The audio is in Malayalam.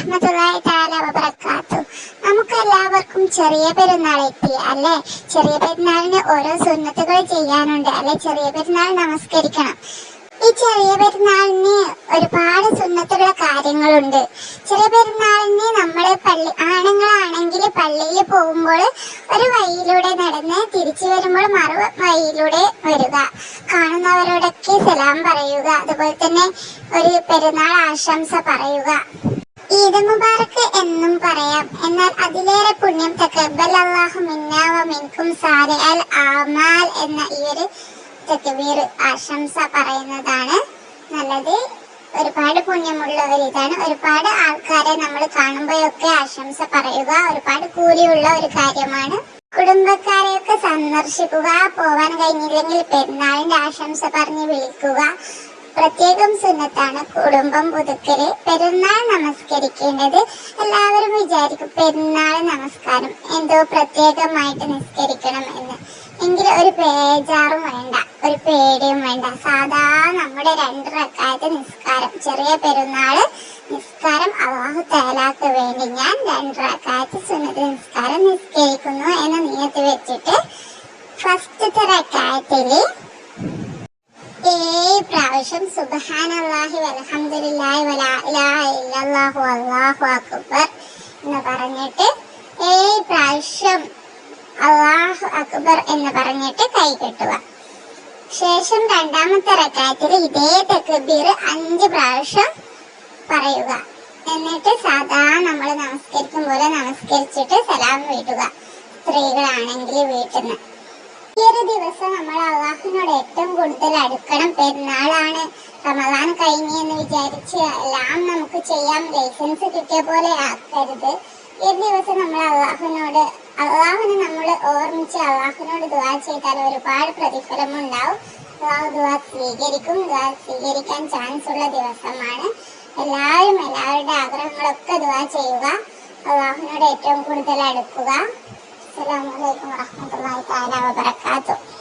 വറഹ്മത്തുള്ളാഹി തആല വബറകാതുഹു. നമുക്ക് എല്ലാവർക്കും ചെറിയ പെരുന്നാൾ എത്തി അല്ലെ. ചെറിയ പെരുന്നാളിന് ഓരോ സുന്നത്തുകൾ ചെയ്യാനുണ്ട് അല്ലെ. ചെറിയ പെരുന്നാൾ നമസ്കരിക്കണം. ഈ ചെറിയ പെരുന്നാളിന് ഒരുപാട് സുന്നത്തുള്ള കാര്യങ്ങളുണ്ട്. ചെറിയ പെരുന്നാളിന് നമ്മള് ആണുങ്ങളാണെങ്കിൽ പള്ളിയിൽ പോകുമ്പോൾ ഒരു വഴിയിലൂടെ നടന്ന് തിരിച്ചു വരുമ്പോൾ മറു വഴിയിലൂടെ വരിക, കാണുന്നവരോടൊക്കെ സലാം പറയുക, അതുപോലെ തന്നെ ഒരു പെരുന്നാൾ ആശംസ പറയുക. ഈദ് മുബാറക്ക് എന്നും പറയാം, എന്നാൽ അതിലേറെ പുണ്യം തഖബ്ബലല്ലാഹു മിന്നാ വ മിൻകും സാലിഹൽ അഅ്മാൽ എന്ന ഈ ഒരു തക്ബീർ ആശംസ പറയുന്നതാണ് നല്ലത്. ഒരുപാട് പുണ്യമുള്ള ഒരു ഇതാണ്. ഒരുപാട് ആൾക്കാരെ നമ്മൾ കാണുമ്പോഴൊക്കെ ആശംസ പറയുക ഒരുപാട് കൂലിയുള്ള ഒരു കാര്യമാണ്. കുടുംബക്കാരെയൊക്കെ സന്ദർശിക്കുക. പോവാൻ കഴിഞ്ഞില്ലെങ്കിൽ പെരുന്നാളിന്റെ ആശംസ പറഞ്ഞ് വിളിക്കുക. പ്രത്യേകം സുന്നത്താണ് കുടുംബം പുതുക്കല്. പെരുന്നാൾ നമസ്കരിക്കേണ്ടത് എല്ലാവരും വിചാരിക്കും പെരുന്നാൾ നമസ്കാരം എന്തോ പ്രത്യേകമായിട്ട് നിസ്കരിക്കണം എന്ന്. എങ്കിൽ ഒരു ബേജാറും വേണ്ട, ഒരു പേടിയും വേണ്ട. സാധാ നമ്മുടെ 2 റക്അത്ത് നിസ്കാരം, ചെറിയ പെരുന്നാള് നിസ്കാരം അല്ലാഹു തആലാക്ക് വേണ്ടി ഞാൻ 2 റക്അത്ത് സുന്നത്ത് നിസ്കാരം നിസ്കരിക്കുന്നു എന്ന് നിയത്ത് വെച്ചിട്ട് ഫസ്റ്റത്തെ റക്അത്തില് 7 പ്രാവശ്യം സുബ്ഹാനല്ലാഹി വൽഹംദുലില്ലാഹി വലാ ഇലാഹ ഇല്ലല്ലാഹു വല്ലാഹു അക്ബർ എന്ന് പറഞ്ഞിട്ട് 7 പ്രാവശ്യം അല്ലാഹു അക്ബർ എന്ന് പറഞ്ഞിട്ട് കൈ കെട്ടുക. ശേഷം രണ്ടാമത്തെ റക്അത്തിൽ ഇതേ തക്ബീർ 5 പ്രാവശ്യം പറയുക. എന്നിട്ട് സാധാ നമ്മൾ നമസ്കരിക്കും പോലെ നമസ്കരിച്ചിട്ട് സലാം വീട്ടുക. സ്ത്രീകളാണെങ്കിൽ വീട്ടിൽ നിന്ന്. ഈ ഒരു ദിവസം നമ്മൾ അള്ളാഹുവിനോട് ഏറ്റവും കൂടുതൽ അടുക്കണം. പെരുന്നാളാണ്, റമദാൻ കഴിഞ്ഞ് എന്ന് വിചാരിച്ച് എല്ലാം നമുക്ക് ചെയ്യാം, ലൈസൻസ് കിട്ടിയ പോലെ ആക്കരുത്. ഈ ഒരു ദിവസം നമ്മൾ അള്ളാഹുവിനെ നമ്മൾ ഓർമ്മിച്ച് അള്ളാഹുവിനോട് ദുആ ചെയ്താൽ ഒരുപാട് പ്രതിഫലം ഉണ്ടാവും. അള്ളാഹു ദുആ സ്വീകരിക്കും. ദുആ സ്വീകരിക്കാൻ ചാൻസ് ഉള്ള ദിവസമാണ്. എല്ലാവരും എല്ലാവരുടെ ആഗ്രഹങ്ങളൊക്കെ ദുആ ചെയ്യുക. അള്ളാഹുവിനോട് ഏറ്റവും കൂടുതൽ അടുക്കുക. അസ്സലാമു അലൈക്കും വറഹ്മത്തുള്ളാഹി തആല വബറകാതുഹു.